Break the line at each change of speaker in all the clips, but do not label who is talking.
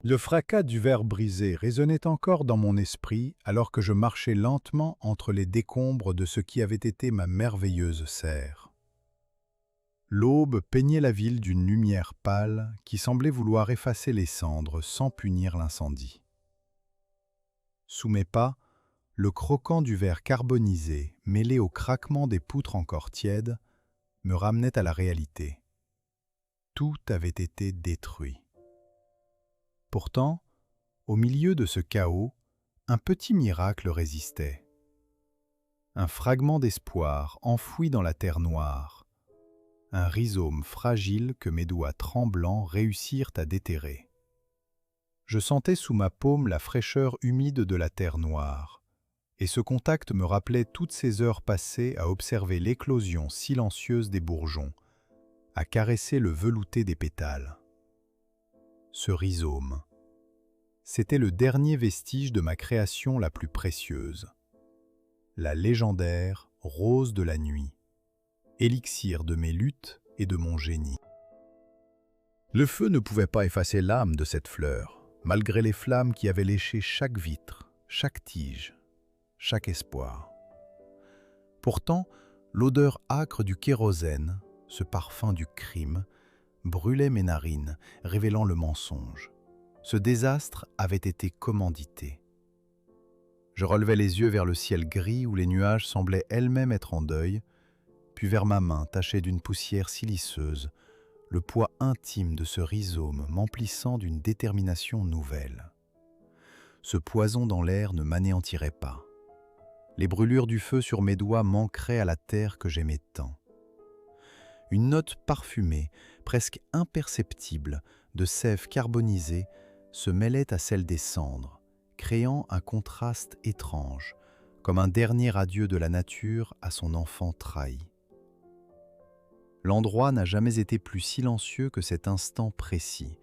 Le fracas du verre brisé résonnait encore dans mon esprit alors que je marchais lentement entre les décombres de ce qui avait été ma merveilleuse serre. L'aube peignait la ville d'une lumière pâle qui semblait vouloir effacer les cendres sans punir l'incendie. Sous mes pas, le croquant du verre carbonisé, mêlé au craquement des poutres encore tièdes, me ramenait à la réalité. Tout avait été détruit. Pourtant, au milieu de ce chaos, un petit miracle résistait. Un fragment d'espoir enfoui dans la terre noire, un rhizome fragile que mes doigts tremblants réussirent à déterrer. Je sentais sous ma paume la fraîcheur humide de la terre noire, et ce contact me rappelait toutes ces heures passées à observer l'éclosion silencieuse des bourgeons, à caresser le velouté des pétales. Ce rhizome, c'était le dernier vestige de ma création la plus précieuse. La légendaire rose de la nuit, élixir de mes luttes et de mon génie. Le feu ne pouvait pas effacer l'âme de cette fleur, malgré les flammes qui avaient léché chaque vitre, chaque tige, chaque espoir. Pourtant, l'odeur âcre du kérosène, ce parfum du crime, brûlait mes narines, révélant le mensonge. Ce désastre avait été commandité. Je relevai les yeux vers le ciel gris où les nuages semblaient elles-mêmes être en deuil, puis vers ma main tachée d'une poussière siliceuse, le poids intime de ce rhizome m'emplissant d'une détermination nouvelle. Ce poison dans l'air ne m'anéantirait pas. Les brûlures du feu sur mes doigts manqueraient à la terre que j'aimais tant. Une note parfumée, presque imperceptible, de sève carbonisée se mêlait à celle des cendres, créant un contraste étrange, comme un dernier adieu de la nature à son enfant trahi. L'endroit n'a jamais été plus silencieux que cet instant précis,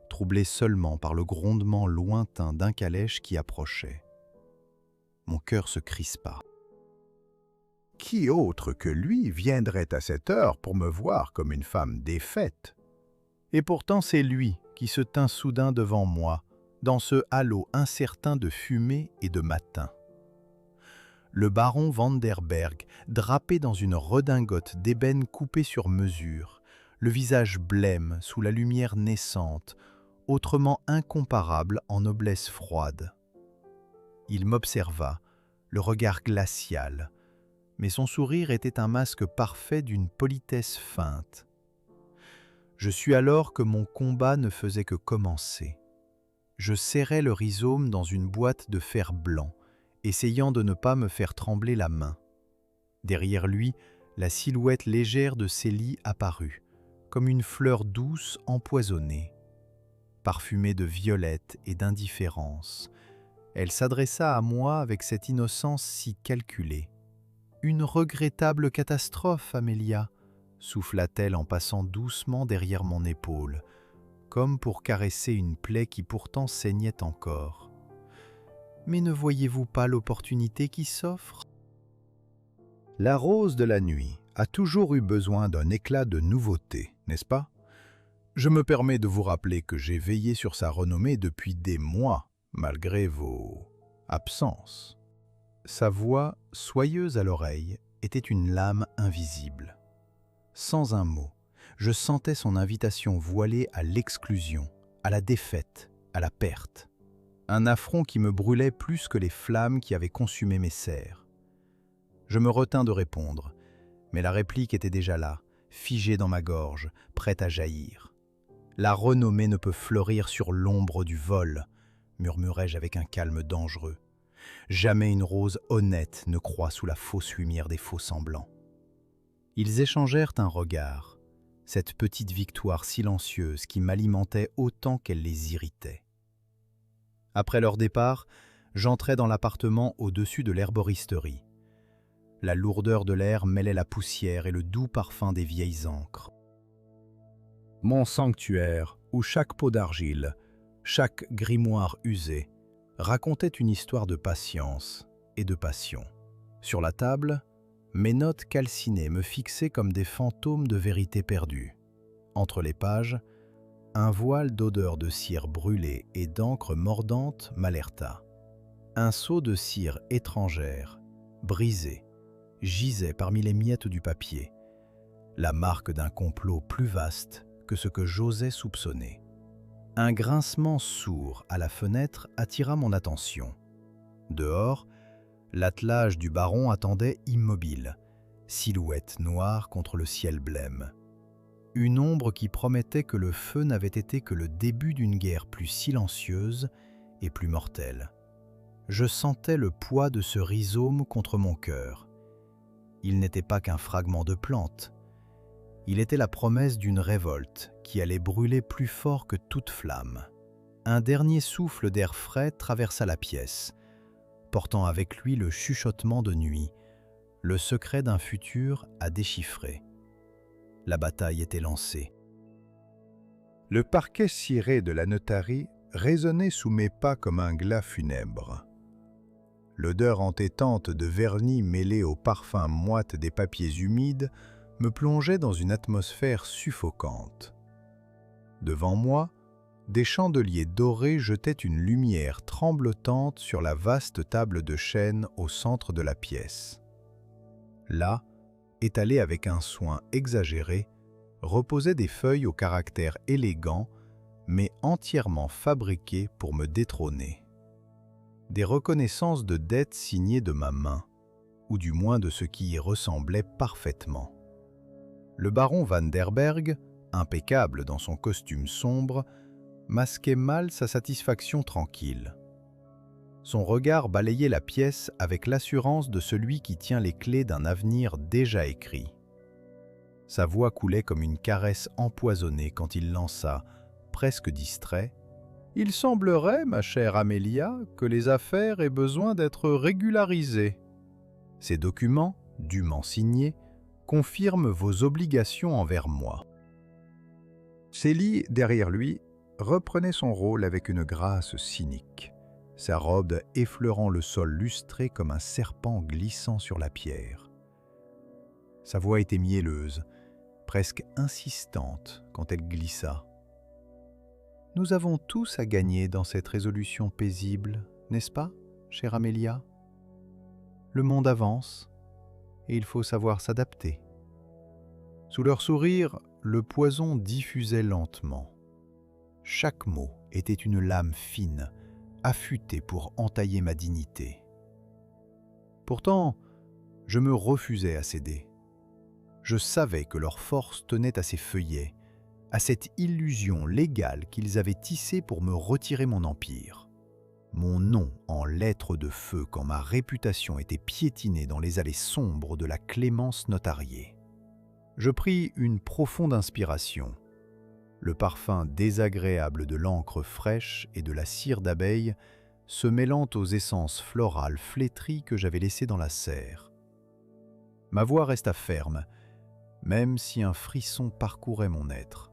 troublé seulement par le grondement lointain d'un calèche qui approchait. Mon cœur se crispa.
Qui autre que lui viendrait à cette heure pour me voir comme une femme défaite?
Et pourtant c'est lui qui se tint soudain devant moi, dans ce halo incertain de fumée et de matin. Le baron Vanderberg, drapé dans une redingote d'ébène coupée sur mesure, le visage blême sous la lumière naissante, autrement incomparable en noblesse froide. Il m'observa, le regard glacial, mais son sourire était un masque parfait d'une politesse feinte. Je sus alors que mon combat ne faisait que commencer. Je serrais le rhizome dans une boîte de fer blanc, essayant de ne pas me faire trembler la main. Derrière lui, la silhouette légère de Célie apparut, comme une fleur douce empoisonnée. Parfumée de violette et d'indifférence, elle s'adressa à moi avec cette innocence si calculée. « Une regrettable catastrophe, Amélia !» souffla-t-elle en passant doucement derrière mon épaule, comme pour caresser une plaie qui pourtant saignait encore. « Mais ne voyez-vous pas l'opportunité qui s'offre ?»
La rose de la nuit a toujours eu besoin d'un éclat de nouveauté, n'est-ce pas? Je me permets de vous rappeler que j'ai veillé sur sa renommée depuis des mois, malgré vos absences.
Sa voix, soyeuse à l'oreille, était une lame invisible. Sans un mot, je sentais son invitation voilée à l'exclusion, à la défaite, à la perte. Un affront qui me brûlait plus que les flammes qui avaient consumé mes serres. Je me retins de répondre, mais la réplique était déjà là, figée dans ma gorge, prête à jaillir. « La renommée ne peut fleurir sur l'ombre du vol », murmurai-je avec un calme dangereux. « Jamais une rose honnête ne croît sous la fausse lumière des faux semblants. » Ils échangèrent un regard, cette petite victoire silencieuse qui m'alimentait autant qu'elle les irritait. Après leur départ, j'entrai dans l'appartement au-dessus de l'herboristerie. La lourdeur de l'air mêlait la poussière et le doux parfum des vieilles encres.
Mon sanctuaire, où chaque pot d'argile, chaque grimoire usé, racontait une histoire de patience et de passion. Sur la table, mes notes calcinées me fixaient comme des fantômes de vérité perdue. Entre les pages, Un voile d'odeur de cire brûlée et d'encre mordante m'alerta. Un seau de cire étrangère, brisé, gisait parmi les miettes du papier, la marque d'un complot plus vaste que ce que j'osais soupçonner. Un grincement sourd à la fenêtre attira mon attention. Dehors, l'attelage du baron attendait immobile, silhouette noire contre le ciel blême. Une ombre qui promettait que le feu n'avait été que le début d'une guerre plus silencieuse et plus mortelle. Je sentais le poids de ce rhizome contre mon cœur. Il n'était pas qu'un fragment de plante. Il était la promesse d'une révolte qui allait brûler plus fort que toute flamme. Un dernier souffle d'air frais traversa la pièce, portant avec lui le chuchotement de nuit, le secret d'un futur à déchiffrer. La bataille était lancée.
Le parquet ciré de la notarie résonnait sous mes pas comme un glas funèbre. L'odeur entêtante de vernis mêlée au parfum moite des papiers humides me plongeait dans une atmosphère suffocante. Devant moi, des chandeliers dorés jetaient une lumière tremblotante sur la vaste table de chêne au centre de la pièce. Là, étalées avec un soin exagéré, reposaient des feuilles au caractère élégant, mais entièrement fabriquées pour me détrôner. Des reconnaissances de dettes signées de ma main, ou du moins de ce qui y ressemblait parfaitement. Le baron Van der Berg, impeccable dans son costume sombre, masquait mal sa satisfaction tranquille. Son regard balayait la pièce avec l'assurance de celui qui tient les clés d'un avenir déjà écrit. Sa voix coulait comme une caresse empoisonnée quand il lança, presque distrait, « Il semblerait, ma chère Amélia, que les affaires aient besoin d'être régularisées. Ces documents, dûment signés, confirment vos obligations envers moi. » Célie, derrière lui, reprenait son rôle avec une grâce cynique, sa robe effleurant le sol lustré comme un serpent glissant sur la pierre. Sa voix était mielleuse, presque insistante quand elle glissa. « Nous avons tous à gagner dans cette résolution paisible, n'est-ce pas, chère Amélia? Le monde avance, et il faut savoir s'adapter. » Sous leur sourire, le poison diffusait lentement. Chaque mot était une lame fine, affûtée pour entailler ma dignité. Pourtant, je me refusais à céder. Je savais que leur force tenait à ces feuillets, à cette illusion légale qu'ils avaient tissée pour me retirer mon empire. Mon nom en lettres de feu quand ma réputation était piétinée dans les allées sombres de la clémence notariée. Je pris une profonde inspiration. Le parfum désagréable de l'encre fraîche et de la cire d'abeille se mêlant aux essences florales flétries que j'avais laissées dans la serre. Ma voix resta ferme, même si un frisson parcourait mon être.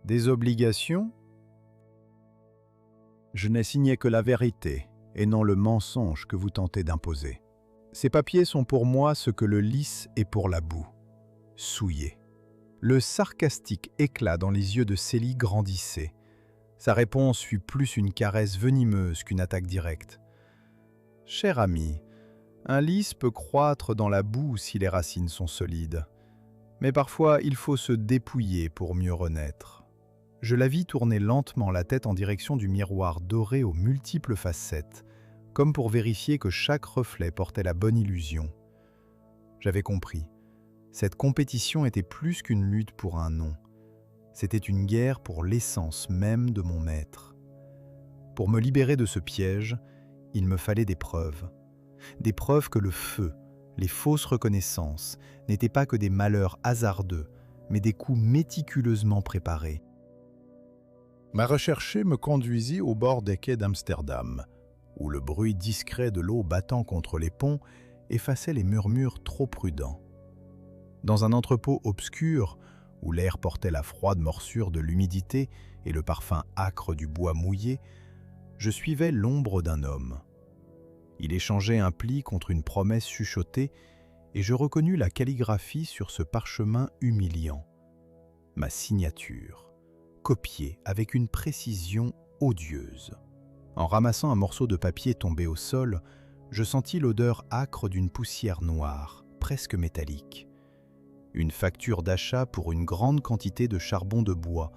Des obligations? Je n'ai signé que la vérité, et non le mensonge que vous tentez d'imposer. Ces papiers sont pour moi ce que le lys est pour la boue. Souillé. Le sarcastique éclat dans les yeux de Célie grandissait. Sa réponse fut plus une caresse venimeuse qu'une attaque directe. « Cher ami, un lys peut croître dans la boue si les racines sont solides. Mais parfois, il faut se dépouiller pour mieux renaître. » Je la vis tourner lentement la tête en direction du miroir doré aux multiples facettes, comme pour vérifier que chaque reflet portait la bonne illusion. J'avais compris. Cette compétition était plus qu'une lutte pour un nom. C'était une guerre pour l'essence même de mon maître. Pour me libérer de ce piège, il me fallait des preuves. Des preuves que le feu, les fausses reconnaissances, n'étaient pas que des malheurs hasardeux, mais des coups méticuleusement préparés. Ma recherchée me conduisit au bord des quais d'Amsterdam, où le bruit discret de l'eau battant contre les ponts effaçait les murmures trop prudents. Dans un entrepôt obscur, où l'air portait la froide morsure de l'humidité et le parfum âcre du bois mouillé, je suivais l'ombre d'un homme. Il échangeait un pli contre une promesse chuchotée, et je reconnus la calligraphie sur ce parchemin humiliant. Ma signature,
copié avec une précision odieuse. En ramassant un morceau de papier tombé au sol, je sentis l'odeur âcre d'une poussière noire, presque métallique. Une facture d'achat pour une grande quantité de charbon de bois,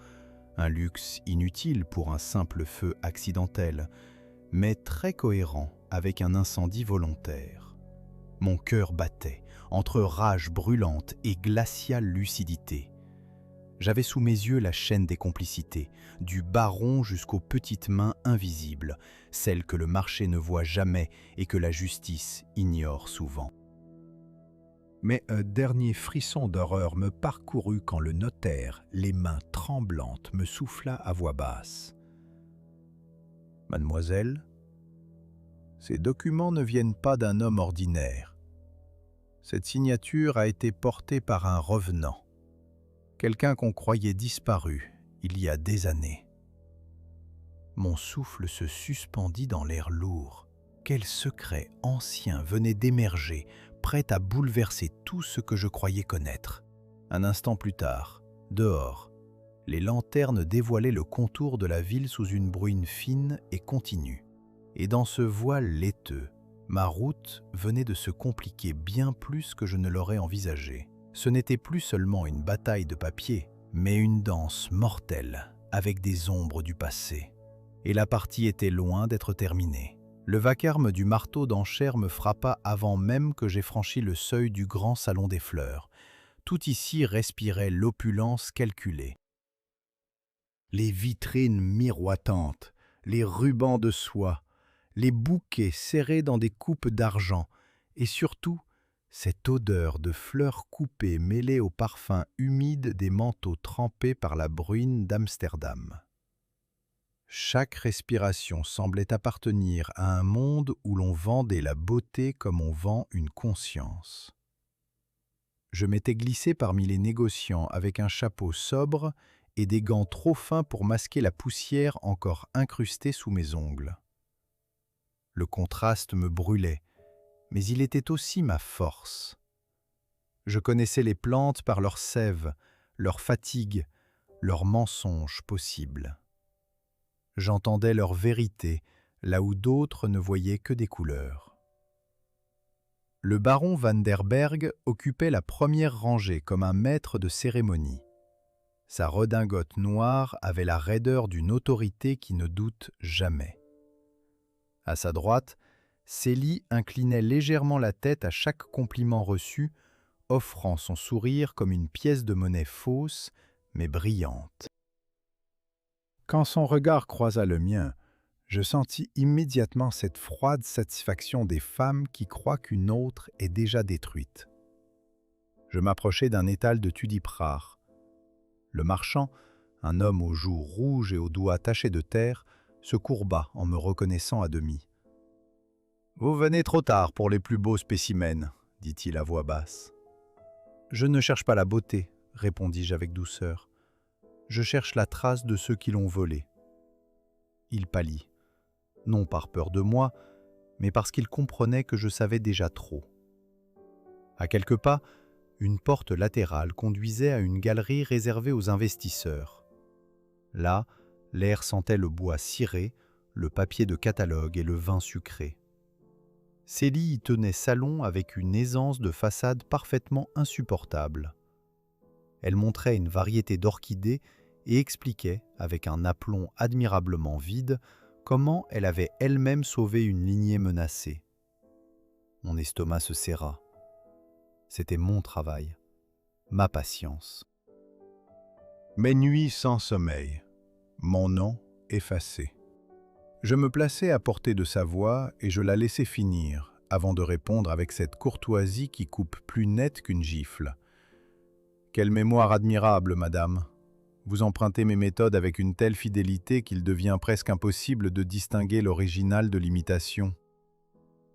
un luxe inutile pour un simple feu accidentel, mais très cohérent avec un incendie volontaire. Mon cœur battait, entre rage brûlante et glaciale lucidité. J'avais sous mes yeux la chaîne des complicités, du baron jusqu'aux petites mains invisibles, celles que le marché ne voit jamais et que la justice ignore souvent.
Mais un dernier frisson d'horreur me parcourut quand le notaire, les mains tremblantes, me souffla à voix basse. « Mademoiselle, ces documents ne viennent pas d'un homme ordinaire. Cette signature a été portée par un revenant, quelqu'un qu'on croyait disparu il y a des années. » Mon souffle se suspendit dans l'air lourd. Quel secret ancien venait d'émerger, prêt à bouleverser tout ce que je croyais connaître. Un instant plus tard, dehors, les lanternes dévoilaient le contour de la ville sous une bruine fine et continue. Et dans ce voile laiteux, ma route venait de se compliquer bien plus que je ne l'aurais envisagé. Ce n'était plus seulement une bataille de papier, mais une danse mortelle avec des ombres du passé. Et la partie était loin d'être terminée. Le vacarme du marteau d'enchère me frappa avant même que j'aie franchi le seuil du grand salon des fleurs. Tout ici respirait l'opulence calculée. Les vitrines miroitantes, les rubans de soie, les bouquets serrés dans des coupes d'argent, et surtout, cette odeur de fleurs coupées mêlée au parfum humide des manteaux trempés par la bruine d'Amsterdam. Chaque respiration semblait appartenir à un monde où l'on vendait la beauté comme on vend une conscience. Je m'étais glissé parmi les négociants avec un chapeau sobre et des gants trop fins pour masquer la poussière encore incrustée sous mes ongles. Le contraste me brûlait, mais il était aussi ma force. Je connaissais les plantes par leur sève, leur fatigue, leurs mensonges possibles. J'entendais leur vérité, là où d'autres ne voyaient que des couleurs. Le baron Van der Berg occupait la première rangée comme un maître de cérémonie. Sa redingote noire avait la raideur d'une autorité qui ne doute jamais. À sa droite, Célie inclinait légèrement la tête à chaque compliment reçu, offrant son sourire comme une pièce de monnaie fausse, mais brillante. Quand son regard croisa le mien, je sentis immédiatement cette froide satisfaction des femmes qui croient qu'une autre est déjà détruite. Je m'approchai d'un étal de tulipes rares. Le marchand, un homme aux joues rouges et aux doigts tachés de terre, se courba en me reconnaissant à demi. « Vous venez trop tard pour les plus beaux spécimens, » dit-il à voix basse. « Je ne cherche pas la beauté, » répondis-je avec douceur. « Je cherche la trace de ceux qui l'ont volée. » Il pâlit, non par peur de moi, mais parce qu'il comprenait que je savais déjà trop. À quelques pas, une porte latérale conduisait à une galerie réservée aux investisseurs. Là, l'air sentait le bois ciré, le papier de catalogue et le vin sucré. Célie y tenait salon avec une aisance de façade parfaitement insupportable. Elle montrait une variété d'orchidées et expliquait, avec un aplomb admirablement vide, comment elle avait elle-même sauvé une lignée menacée. Mon estomac se serra. C'était mon travail, ma patience. Mes nuits sans sommeil, mon nom effacé. Je me plaçai à portée de sa voix et je la laissai finir, avant de répondre avec cette courtoisie qui coupe plus net qu'une gifle. « Quelle mémoire admirable, madame! Vous empruntez mes méthodes avec une telle fidélité qu'il devient presque impossible de distinguer l'original de l'imitation. »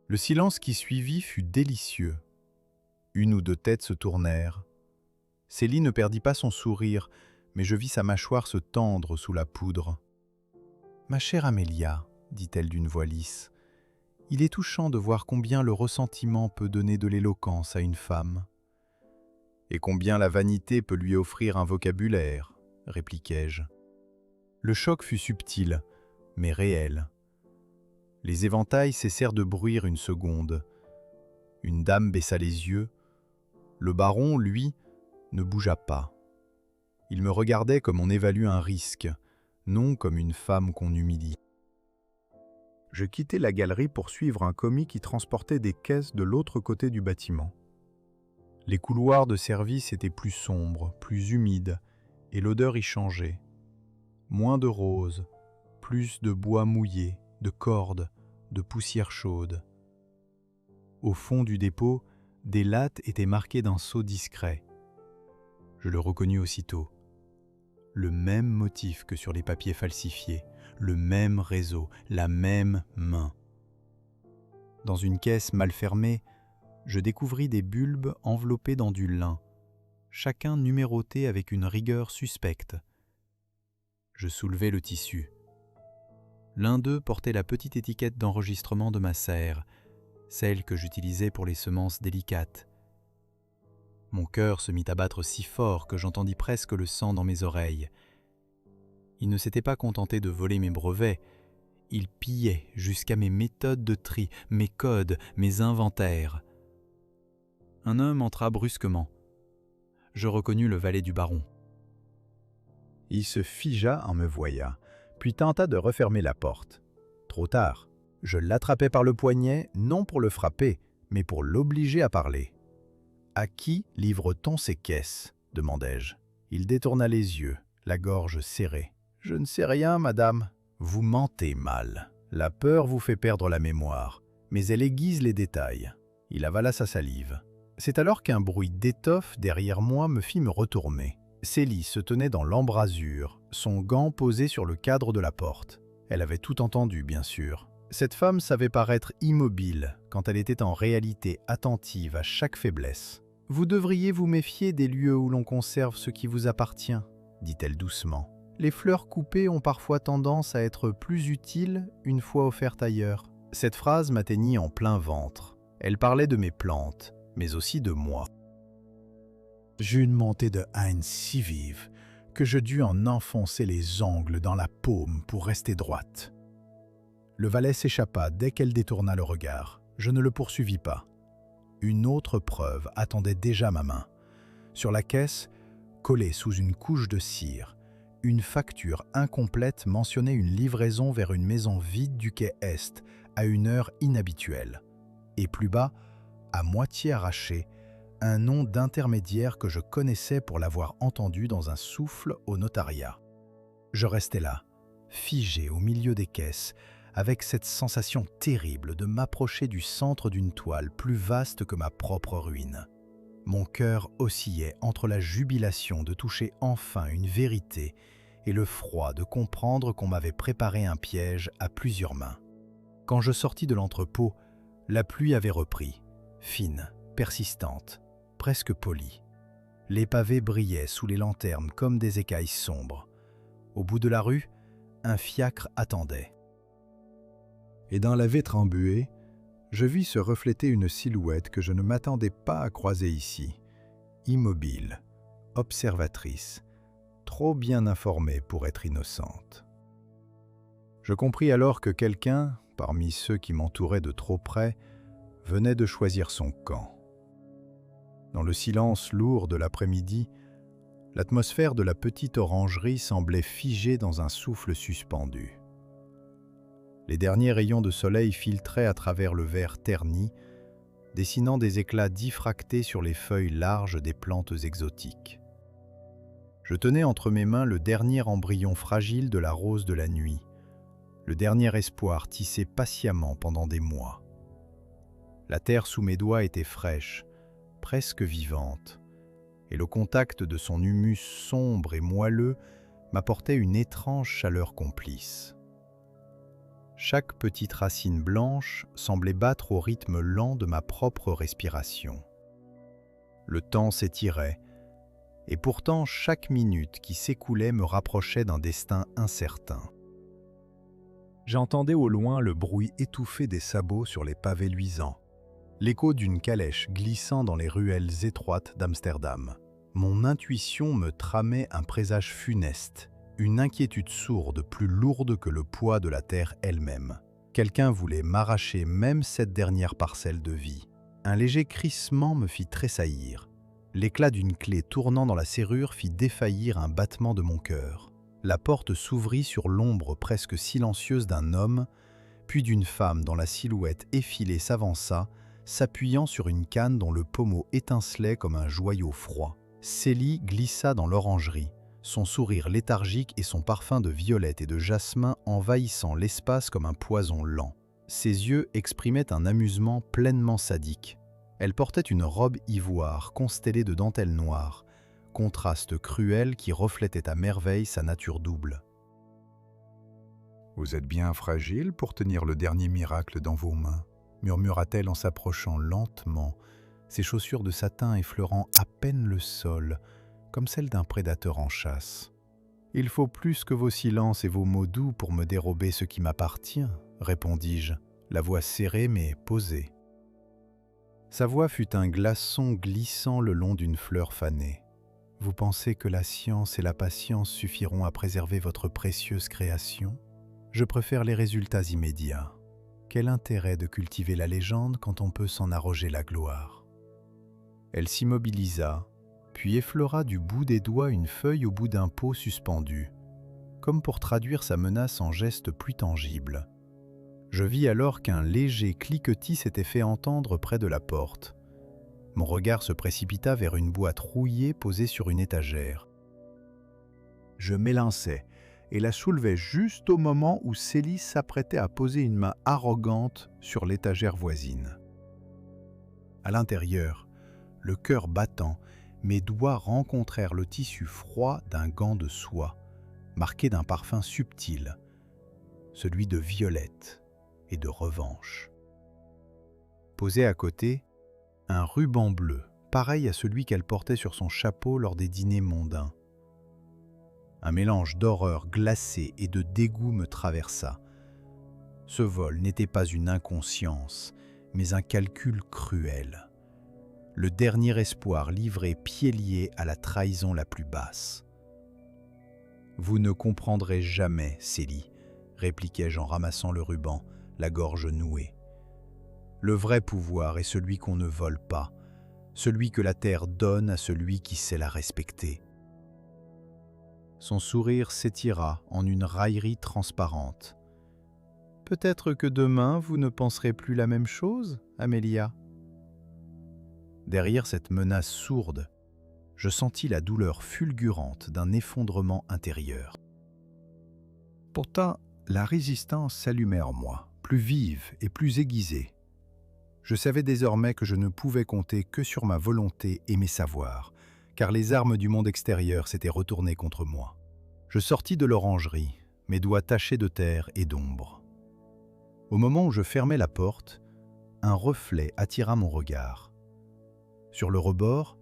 Le silence qui suivit fut délicieux. Une ou deux têtes se tournèrent. Célie ne perdit pas son sourire, mais je vis sa mâchoire se tendre sous la poudre. « Ma chère Amélia, dit-elle d'une voix lisse, il est touchant de voir combien le ressentiment peut donner de l'éloquence à une femme. » « Et combien la vanité peut lui offrir un vocabulaire, répliquai-je.
Le choc fut subtil, mais réel. Les éventails cessèrent de bruire une seconde. Une dame baissa les yeux. Le baron, lui, ne bougea pas. Il me regardait comme on évalue un risque, non comme une femme qu'on humilie. Je quittai la galerie pour suivre un commis qui transportait des caisses de l'autre côté du bâtiment. Les couloirs de service étaient plus sombres, plus humides, et l'odeur y changeait. Moins de roses, plus de bois mouillé, de cordes, de poussière chaude. Au fond du dépôt, des lattes étaient marquées d'un sceau discret. Je le reconnus aussitôt. Le même motif que sur les papiers falsifiés, le même réseau, la même main. Dans une caisse mal fermée, je découvris des bulbes enveloppés dans du lin, chacun numéroté avec une rigueur suspecte. Je soulevai le tissu. L'un d'eux portait la petite étiquette d'enregistrement de ma serre, celle que j'utilisais pour les semences délicates. Mon cœur se mit à battre si fort que j'entendis presque le sang dans mes oreilles. Il ne s'était pas contenté de voler mes brevets, il pillait jusqu'à mes méthodes de tri, mes codes, mes inventaires. Un homme entra brusquement. Je reconnus le valet du baron. Il se figea en me voyant, puis tenta de refermer la porte. Trop tard. Je l'attrapai par le poignet, non pour le frapper, mais pour l'obliger à parler. « À qui livre-t-on ces caisses » demandai-je. Il détourna les yeux, la gorge serrée. « Je ne sais rien, madame. » « Vous mentez mal. La peur vous fait perdre la mémoire, mais elle aiguise les détails. » Il avala sa salive. C'est alors qu'un bruit d'étoffe derrière moi me fit me retourner. Célie se tenait dans l'embrasure, son gant posé sur le cadre de la porte. Elle avait tout entendu, bien sûr. Cette femme savait paraître immobile quand elle était en réalité attentive à chaque faiblesse. « Vous devriez vous méfier des lieux où l'on conserve ce qui vous appartient, » dit-elle doucement. « Les fleurs coupées ont parfois tendance à être plus utiles une fois offertes ailleurs. » Cette phrase m'atteignit en plein ventre. Elle parlait de mes plantes, mais aussi de moi. J'eus une montée de haine si vive que je dus en enfoncer les ongles dans la paume pour rester droite. Le valet s'échappa dès qu'elle détourna le regard. Je ne le poursuivis pas. Une autre preuve attendait déjà ma main. Sur la caisse, collée sous une couche de cire, une facture incomplète mentionnait une livraison vers une maison vide du quai Est à une heure inhabituelle. Et plus bas, à moitié arraché, un nom d'intermédiaire que je connaissais pour l'avoir entendu dans un souffle au notariat. Je restais là, figé au milieu des caisses, avec cette sensation terrible de m'approcher du centre d'une toile plus vaste que ma propre ruine. Mon cœur oscillait entre la jubilation de toucher enfin une vérité et le froid de comprendre qu'on m'avait préparé un piège à plusieurs mains. Quand je sortis de l'entrepôt, la pluie avait repris, fine, persistante, presque polie. Les pavés brillaient sous les lanternes comme des écailles sombres. Au bout de la rue, un fiacre attendait. Et dans la vitre embuée, je vis se refléter une silhouette que je ne m'attendais pas à croiser ici, immobile, observatrice, trop bien informée pour être innocente. Je compris alors que quelqu'un, parmi ceux qui m'entouraient de trop près, venait de choisir son camp. Dans le silence lourd de l'après-midi, l'atmosphère de la petite orangerie semblait figée dans un souffle suspendu. Les derniers rayons de soleil filtraient à travers le verre terni, dessinant des éclats diffractés sur les feuilles larges des plantes exotiques. Je tenais entre mes mains le dernier embryon fragile de la rose de la nuit, le dernier espoir tissé patiemment pendant des mois. La terre sous mes doigts était fraîche, presque vivante, et le contact de son humus sombre et moelleux m'apportait une étrange chaleur complice. Chaque petite racine blanche semblait battre au rythme lent de ma propre respiration. Le temps s'étirait, et pourtant chaque minute qui s'écoulait me rapprochait d'un destin incertain. J'entendais au loin le bruit étouffé des sabots sur les pavés luisants, l'écho d'une calèche glissant dans les ruelles étroites d'Amsterdam. Mon intuition me tramait un présage funeste, Une inquiétude sourde, plus lourde que le poids de la terre elle-même. Quelqu'un voulait m'arracher même cette dernière parcelle de vie. Un léger crissement me fit tressaillir. L'éclat d'une clé tournant dans la serrure fit défaillir un battement de mon cœur. La porte s'ouvrit sur l'ombre presque silencieuse d'un homme, puis d'une femme dont la silhouette effilée s'avança, s'appuyant sur une canne dont le pommeau étincelait comme un joyau froid. Célie glissa dans l'orangerie, son sourire léthargique et son parfum de violette et de jasmin envahissant l'espace comme un poison lent. Ses yeux exprimaient un amusement pleinement sadique. Elle portait une robe ivoire constellée de dentelles noires, contraste cruel qui reflétait à merveille sa nature double. « Vous êtes bien fragile pour tenir le dernier miracle dans vos mains », murmura-t-elle en s'approchant lentement, ses chaussures de satin effleurant à peine le sol, comme celles d'un prédateur en chasse. « Il faut plus que vos silences et vos mots doux pour me dérober ce qui m'appartient, » répondis-je, la voix serrée mais posée. Sa voix fut un glaçon glissant le long d'une fleur fanée. « Vous pensez que la science et la patience suffiront à préserver votre précieuse création ? Je préfère les résultats immédiats. Quel intérêt de cultiver la légende quand on peut s'en arroger la gloire ?» Elle s'immobilisa, puis effleura du bout des doigts une feuille au bout d'un pot suspendu, comme pour traduire sa menace en gestes plus tangibles. Je vis alors qu'un léger cliquetis s'était fait entendre près de la porte. Mon regard se précipita vers une boîte rouillée posée sur une étagère. Je m'élançai et la soulevai juste au moment où Célie s'apprêtait à poser une main arrogante sur l'étagère voisine. À l'intérieur, le cœur battant, mes doigts rencontrèrent le tissu froid d'un gant de soie, marqué d'un parfum subtil, celui de violette et de revanche. Posé à côté, un ruban bleu, pareil à celui qu'elle portait sur son chapeau lors des dîners mondains. Un mélange d'horreur glacée et de dégoût me traversa. Ce vol n'était pas une inconscience, mais un calcul cruel. Le dernier espoir livré pieds liés à la trahison la plus basse. « Vous ne comprendrez jamais, Célie, » répliquai-je en ramassant le ruban, la gorge nouée. « Le vrai pouvoir est celui qu'on ne vole pas, celui que la terre donne à celui qui sait la respecter. » Son sourire s'étira en une raillerie transparente. « Peut-être que demain vous ne penserez plus la même chose, Amélia ?» Derrière cette menace sourde, je sentis la douleur fulgurante d'un effondrement intérieur. Pourtant, la résistance s'allumait en moi, plus vive et plus aiguisée. Je savais désormais que je ne pouvais compter que sur ma volonté et mes savoirs, car les armes du monde extérieur s'étaient retournées contre moi. Je sortis de l'orangerie, mes doigts tachés de terre et d'ombre. Au moment où je fermais la porte, un reflet attira mon regard. Sur le rebord,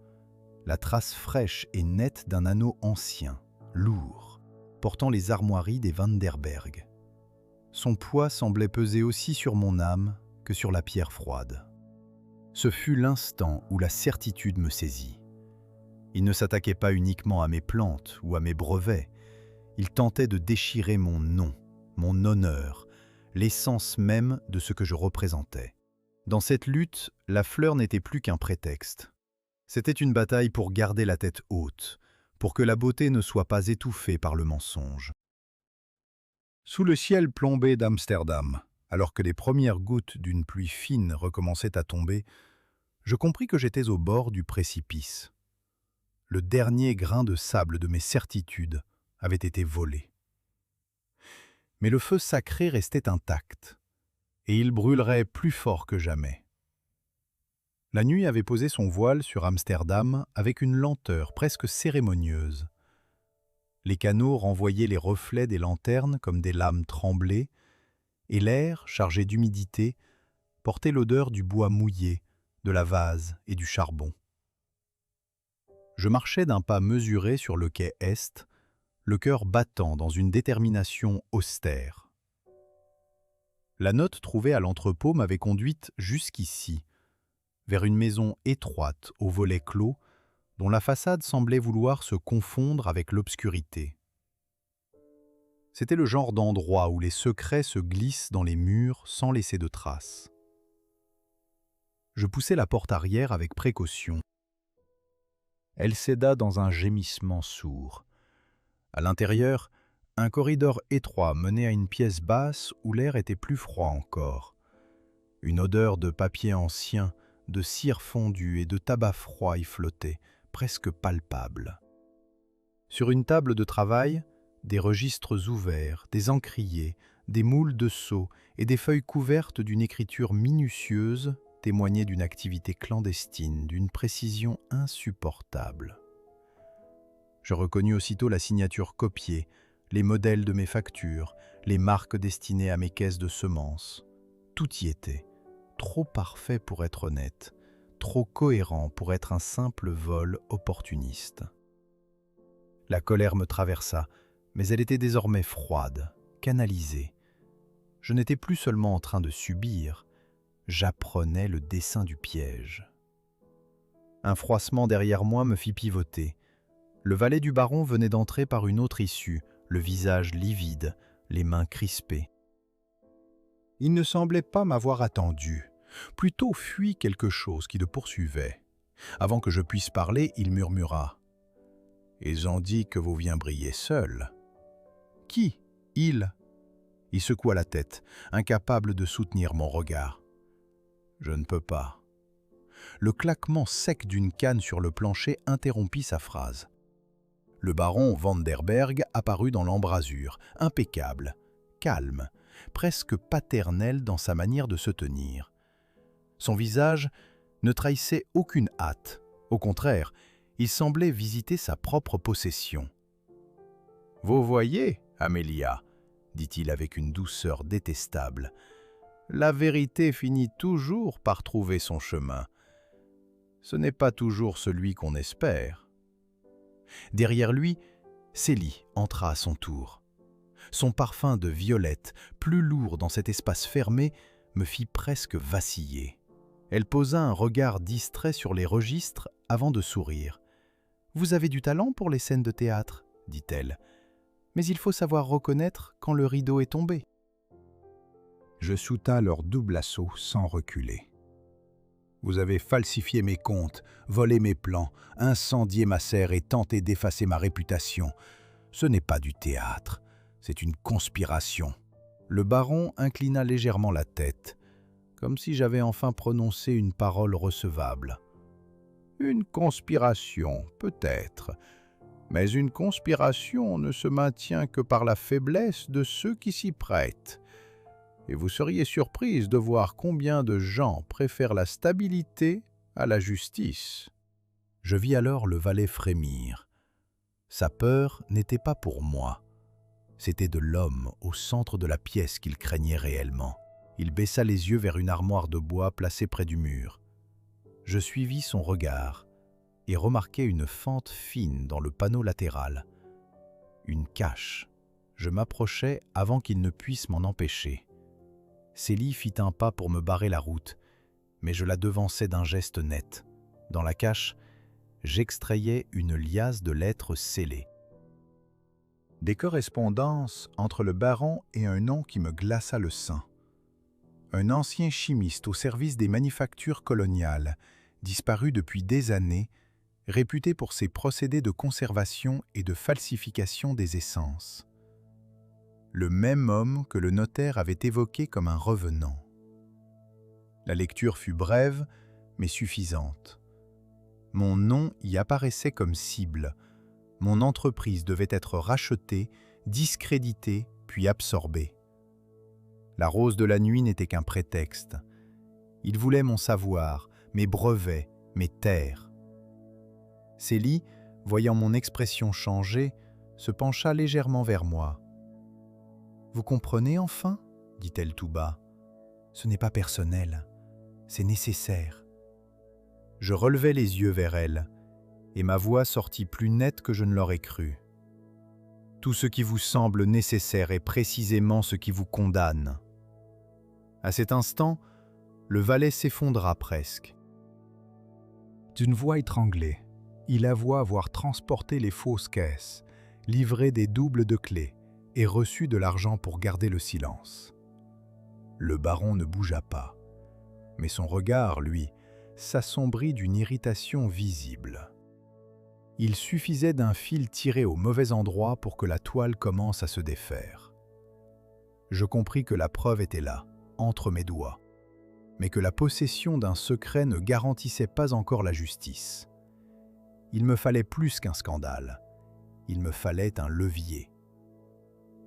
la trace fraîche et nette d'un anneau ancien, lourd, portant les armoiries des Vanderberg. Son poids semblait peser aussi sur mon âme que sur la pierre froide. Ce fut l'instant où la certitude me saisit. Il ne s'attaquait pas uniquement à mes plantes ou à mes brevets, il tentait de déchirer mon nom, mon honneur, l'essence même de ce que je représentais. Dans cette lutte, la fleur n'était plus qu'un prétexte. C'était une bataille pour garder la tête haute, pour que la beauté ne soit pas étouffée par le mensonge. Sous le ciel plombé d'Amsterdam, alors que les premières gouttes d'une pluie fine recommençaient à tomber, je compris que j'étais au bord du précipice. Le dernier grain de sable de mes certitudes avait été volé. Mais le feu sacré restait intact, et il brûlerait plus fort que jamais. La nuit avait posé son voile sur Amsterdam avec une lenteur presque cérémonieuse. Les canaux renvoyaient les reflets des lanternes comme des lames tremblées, et l'air, chargé d'humidité, portait l'odeur du bois mouillé, de la vase et du charbon. Je marchais d'un pas mesuré sur le quai Est, le cœur battant dans une détermination austère. La note trouvée à l'entrepôt m'avait conduite jusqu'ici, vers une maison étroite aux volets clos, dont la façade semblait vouloir se confondre avec l'obscurité. C'était le genre d'endroit où les secrets se glissent dans les murs sans laisser de traces. Je poussai la porte arrière avec précaution. Elle céda dans un gémissement sourd. À l'intérieur, un corridor étroit menait à une pièce basse où l'air était plus froid encore. Une odeur de papier ancien, de cire fondue et de tabac froid y flottait, presque palpable. Sur une table de travail, des registres ouverts, des encriers, des moules de sceaux et des feuilles couvertes d'une écriture minutieuse témoignaient d'une activité clandestine, d'une précision insupportable. Je reconnus aussitôt la signature copiée, les modèles de mes factures, les marques destinées à mes caisses de semences. Tout y était, trop parfait pour être honnête, trop cohérent pour être un simple vol opportuniste. La colère me traversa, mais elle était désormais froide, canalisée. Je n'étais plus seulement en train de subir, j'apprenais le dessein du piège. Un froissement derrière moi me fit pivoter. Le valet du baron venait d'entrer par une autre issue, le visage livide, les mains crispées. Il ne semblait pas m'avoir attendu, plutôt fui quelque chose qui le poursuivait. Avant que je puisse parler, il murmura « Ils ont dit que vous viendriez seul. » « Qui ? Il ?» Il secoua la tête, incapable de soutenir mon regard. « Je ne peux pas. » Le claquement sec d'une canne sur le plancher interrompit sa phrase. Le baron Vanderberg apparut dans l'embrasure, impeccable, calme, presque paternel dans sa manière de se tenir. Son visage ne trahissait aucune hâte. Au contraire, il semblait visiter sa propre possession. « Vous voyez, Amélia, » dit-il avec une douceur détestable, « la vérité finit toujours par trouver son chemin. Ce n'est pas toujours celui qu'on espère. » Derrière lui, Célie entra à son tour. Son parfum de violette, plus lourd dans cet espace fermé, me fit presque vaciller. Elle posa un regard distrait sur les registres avant de sourire. « Vous avez du talent pour les scènes de théâtre, » dit-elle. « Mais il faut savoir reconnaître quand le rideau est tombé. » Je soutins leur double assaut sans reculer. « Vous avez falsifié mes comptes, volé mes plans, incendié ma serre et tenté d'effacer ma réputation. Ce n'est pas du théâtre, c'est une conspiration. » Le baron inclina légèrement la tête, comme si j'avais enfin prononcé une parole recevable. « Une conspiration, peut-être, mais une conspiration ne se maintient que par la faiblesse de ceux qui s'y prêtent. Et vous seriez surprise de voir combien de gens préfèrent la stabilité à la justice. » Je vis alors le valet frémir. Sa peur n'était pas pour moi. C'était de l'homme au centre de la pièce qu'il craignait réellement. Il baissa les yeux vers une armoire de bois placée près du mur. Je suivis son regard et remarquai une fente fine dans le panneau latéral. Une cache. Je m'approchai avant qu'il ne puisse m'en empêcher. Célie fit un pas pour me barrer la route, mais je la devançai d'un geste net. Dans la cache, j'extrayais une liasse de lettres scellées. Des correspondances entre le baron et un nom qui me glaça le sang. Un ancien chimiste au service des manufactures coloniales, disparu depuis des années, réputé pour ses procédés de conservation et de falsification des essences. Le même homme que le notaire avait évoqué comme un revenant. La lecture fut brève, mais suffisante. Mon nom y apparaissait comme cible. Mon entreprise devait être rachetée, discréditée, puis absorbée. La rose de la nuit n'était qu'un prétexte. Il voulait mon savoir, mes brevets, mes terres. Célie, voyant mon expression changer, se pencha légèrement vers moi. « Vous comprenez enfin ?» dit-elle tout bas. « Ce n'est pas personnel, c'est nécessaire. » Je relevai les yeux vers elle, et ma voix sortit plus nette que je ne l'aurais cru. « Tout ce qui vous semble nécessaire est précisément ce qui vous condamne. » À cet instant, le valet s'effondra presque. D'une voix étranglée, il avoua avoir transporté les fausses caisses, livré des doubles de clés, et reçut de l'argent pour garder le silence. Le baron ne bougea pas, mais son regard, lui, s'assombrit d'une irritation visible. Il suffisait d'un fil tiré au mauvais endroit pour que la toile commence à se défaire. Je compris que la preuve était là, entre mes doigts, mais que la possession d'un secret ne garantissait pas encore la justice. Il me fallait plus qu'un scandale, il me fallait un levier.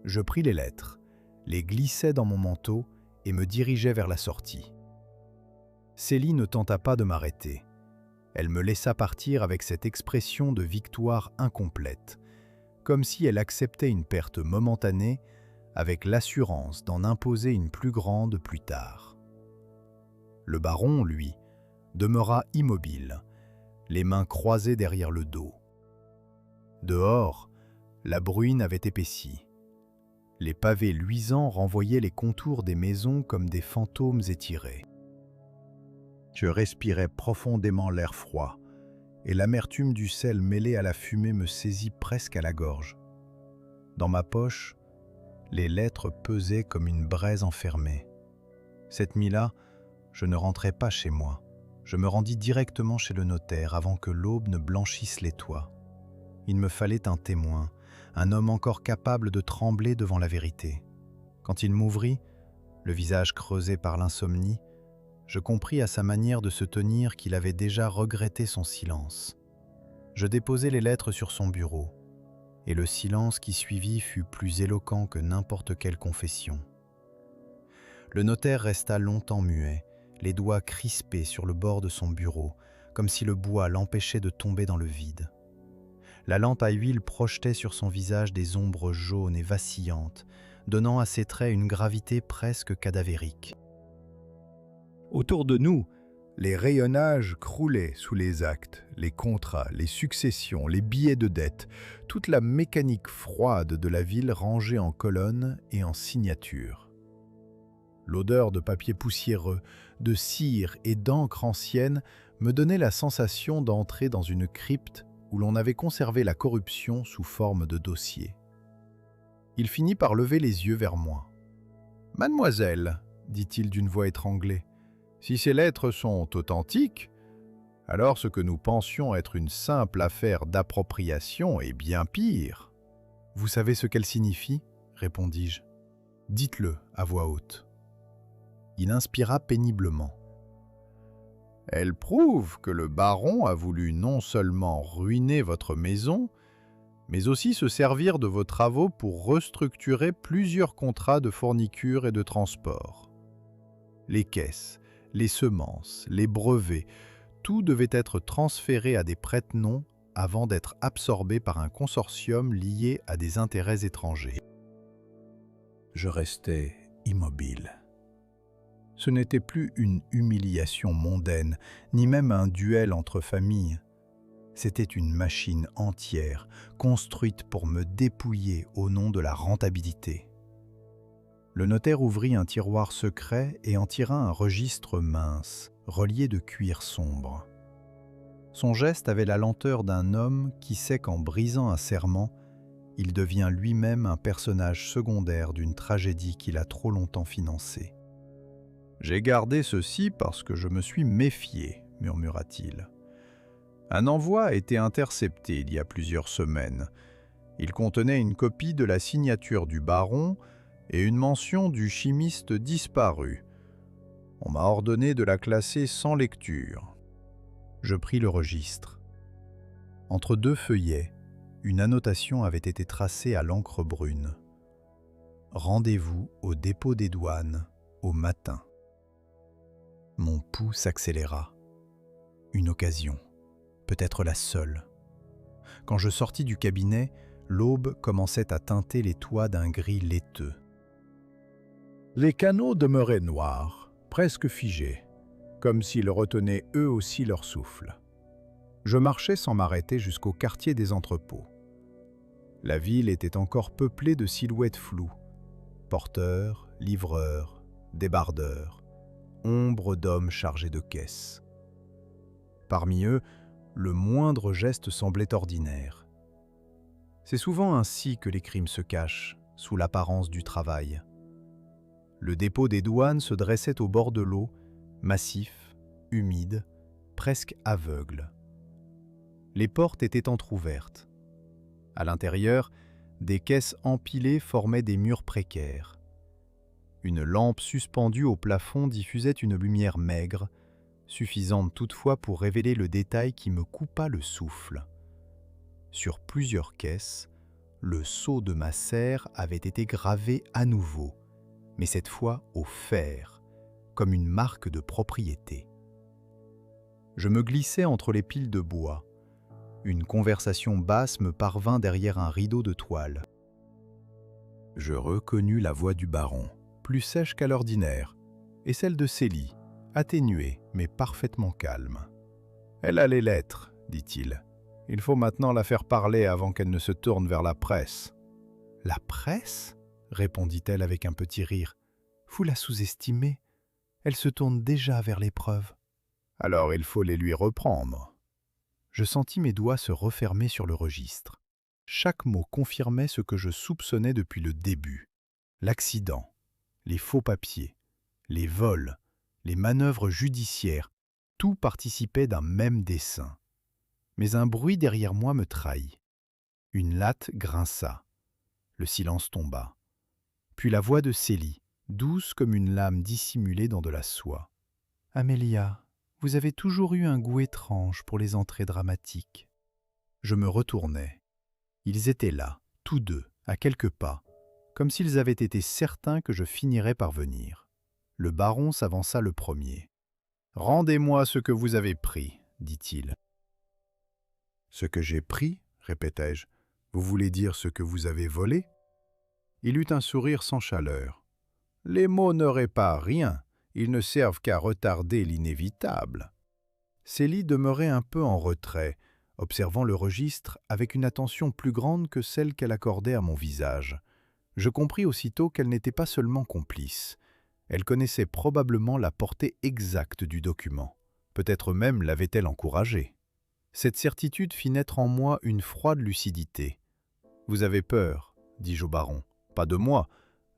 Je pris les lettres, les glissai dans mon manteau et me dirigeai vers la sortie. Célie ne tenta pas de m'arrêter. Elle me laissa partir avec cette expression de victoire incomplète, comme si elle acceptait une perte momentanée avec l'assurance d'en imposer une plus grande plus tard. Le baron, lui, demeura immobile, les mains croisées derrière le dos. Dehors, la bruine avait épaissi. Les pavés luisants renvoyaient les contours des maisons comme des fantômes étirés. Je respirais profondément l'air froid, et l'amertume du sel mêlé à la fumée me saisit presque à la gorge. Dans ma poche, les lettres pesaient comme une braise enfermée. Cette nuit-là, je ne rentrai pas chez moi. Je me rendis directement chez le notaire avant que l'aube ne blanchisse les toits. Il me fallait un témoin, un homme encore capable de trembler devant la vérité. Quand il m'ouvrit, le visage creusé par l'insomnie, je compris à sa manière de se tenir qu'il avait déjà regretté son silence. Je déposai les lettres sur son bureau, et le silence qui suivit fut plus éloquent que n'importe quelle confession. Le notaire resta longtemps muet, les doigts crispés sur le bord de son bureau, comme si le bois l'empêchait de tomber dans le vide. La lampe à huile projetait sur son visage des ombres jaunes et vacillantes, donnant à ses traits une gravité presque cadavérique. Autour de nous, les rayonnages croulaient sous les actes, les contrats, les successions, les billets de dette, toute la mécanique froide de la ville rangée en colonnes et en signatures. L'odeur de papier poussiéreux, de cire et d'encre ancienne me donnait la sensation d'entrer dans une crypte où l'on avait conservé la corruption sous forme de dossier. Il finit par lever les yeux vers moi. « Mademoiselle, dit-il d'une voix étranglée, si ces lettres sont authentiques, alors ce que nous pensions être une simple affaire d'appropriation est bien pire. »« Vous savez ce qu'elle signifie ?» répondis-je. « Dites-le à voix haute. » Il inspira péniblement. « Elle prouve que le baron a voulu non seulement ruiner votre maison, mais aussi se servir de vos travaux pour restructurer plusieurs contrats de fourniture et de transport. Les caisses, les semences, les brevets, tout devait être transféré à des prête-noms avant d'être absorbé par un consortium lié à des intérêts étrangers. Je restais immobile. Ce n'était plus une humiliation mondaine, ni même un duel entre familles. C'était une machine entière, construite pour me dépouiller au nom de la rentabilité. Le notaire ouvrit un tiroir secret et en tira un registre mince, relié de cuir sombre. Son geste avait la lenteur d'un homme qui sait qu'en brisant un serment, il devient lui-même un personnage secondaire d'une tragédie qu'il a trop longtemps financée. « J'ai gardé ceci parce que je me suis méfié, » murmura-t-il. « Un envoi a été intercepté il y a plusieurs semaines. Il contenait une copie de la signature du baron et une mention du chimiste disparu. On m'a ordonné de la classer sans lecture. » Je pris le registre. Entre deux feuillets, une annotation avait été tracée à l'encre brune. « Rendez-vous au dépôt des douanes au matin. » Mon pouls s'accéléra. Une occasion, peut-être la seule. Quand je sortis du cabinet, l'aube commençait à teinter les toits d'un gris laiteux. Les canaux demeuraient noirs, presque figés, comme s'ils retenaient eux aussi leur souffle. Je marchais sans m'arrêter jusqu'au quartier des entrepôts. La ville était encore peuplée de silhouettes floues, porteurs, livreurs, débardeurs, ombres d'hommes chargés de caisses. Parmi eux, le moindre geste semblait ordinaire. C'est souvent ainsi que les crimes se cachent, sous l'apparence du travail. Le dépôt des douanes se dressait au bord de l'eau, massif, humide, presque aveugle. Les portes étaient entr'ouvertes. À l'intérieur, des caisses empilées formaient des murs précaires. Une lampe suspendue au plafond diffusait une lumière maigre, suffisante toutefois pour révéler le détail qui me coupa le souffle. Sur plusieurs caisses, le sceau de ma serre avait été gravé à nouveau, mais cette fois au fer, comme une marque de propriété. Je me glissais entre les piles de bois. Une conversation basse me parvint derrière un rideau de toile. Je reconnus la voix du baron, plus sèche qu'à l'ordinaire, et celle de Célie, atténuée mais parfaitement calme. « Elle a les lettres, dit-il. Il faut maintenant la faire parler avant qu'elle ne se tourne vers la presse. »« La presse ?» répondit-elle avec un petit rire. « Vous la sous-estimez. Elle se tourne déjà vers l'épreuve. »« Alors il faut les lui reprendre. » Je sentis mes doigts se refermer sur le registre. Chaque mot confirmait ce que je soupçonnais depuis le début. L'accident, les faux papiers, les vols, les manœuvres judiciaires, tout participait d'un même dessein. Mais un bruit derrière moi me trahit. Une latte grinça. Le silence tomba. Puis la voix de Célie, douce comme une lame dissimulée dans de la soie. « Amélia, vous avez toujours eu un goût étrange pour les entrées dramatiques. » Je me retournai. Ils étaient là, tous deux, à quelques pas, comme s'ils avaient été certains que je finirais par venir. Le baron s'avança le premier. « Rendez-moi ce que vous avez pris, dit-il. »« Ce que j'ai pris, répétai-je. Vous voulez dire ce que vous avez volé ?» Il eut un sourire sans chaleur. « Les mots ne réparent rien, ils ne servent qu'à retarder l'inévitable. » Célie demeurait un peu en retrait, observant le registre avec une attention plus grande que celle qu'elle accordait à mon visage. Je compris aussitôt qu'elle n'était pas seulement complice. Elle connaissait probablement la portée exacte du document. Peut-être même l'avait-elle encouragé. Cette certitude fit naître en moi une froide lucidité. « Vous avez peur, dis-je au baron. Pas de moi,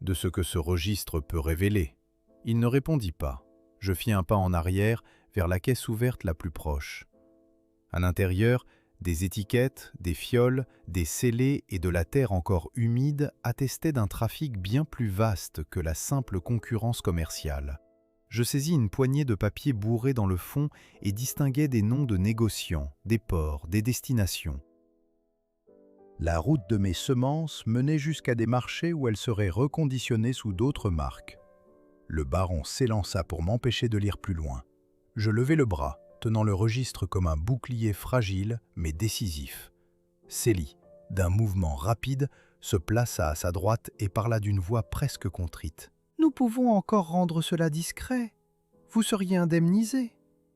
de ce que ce registre peut révéler. » Il ne répondit pas. Je fis un pas en arrière vers la caisse ouverte la plus proche. À l'intérieur, des étiquettes, des fioles, des scellés et de la terre encore humide attestaient d'un trafic bien plus vaste que la simple concurrence commerciale. Je saisis une poignée de papier bourré dans le fond et distinguai des noms de négociants, des ports, des destinations. La route de mes semences menait jusqu'à des marchés où elles seraient reconditionnées sous d'autres marques. Le baron s'élança pour m'empêcher de lire plus loin. Je levai le bras, tenant le registre comme un bouclier fragile mais décisif. Célie, d'un mouvement rapide, se plaça à sa droite et parla d'une voix presque contrite. « Nous pouvons encore rendre cela discret. Vous seriez indemnisé. »«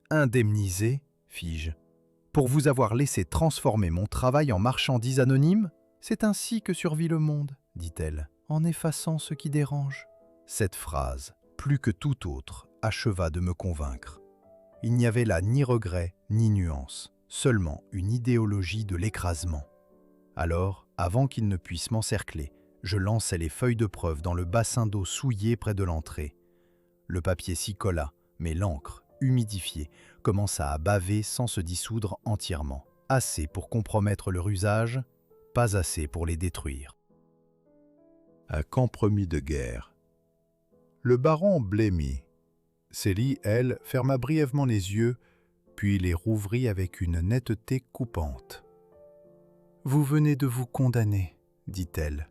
Indemnisé » fis-je. « Pour vous avoir laissé transformer mon travail en marchandise anonyme ? C'est ainsi que survit le monde, dit-elle, en effaçant ce qui dérange. » Cette phrase, plus que toute autre, acheva de me convaincre. Il n'y avait là ni regret, ni nuance, seulement une idéologie de l'écrasement. Alors, avant qu'il ne puisse m'encercler, je lançai les feuilles de preuve dans le bassin d'eau souillé près de l'entrée. Le papier s'y colla, mais l'encre, humidifiée, commença à baver sans se dissoudre entièrement. Assez pour compromettre leur usage, pas assez pour les détruire. Un compromis de guerre. Le baron blêmit. Célie, elle, ferma brièvement les yeux, puis les rouvrit avec une netteté coupante. « Vous venez de vous condamner, dit-elle. »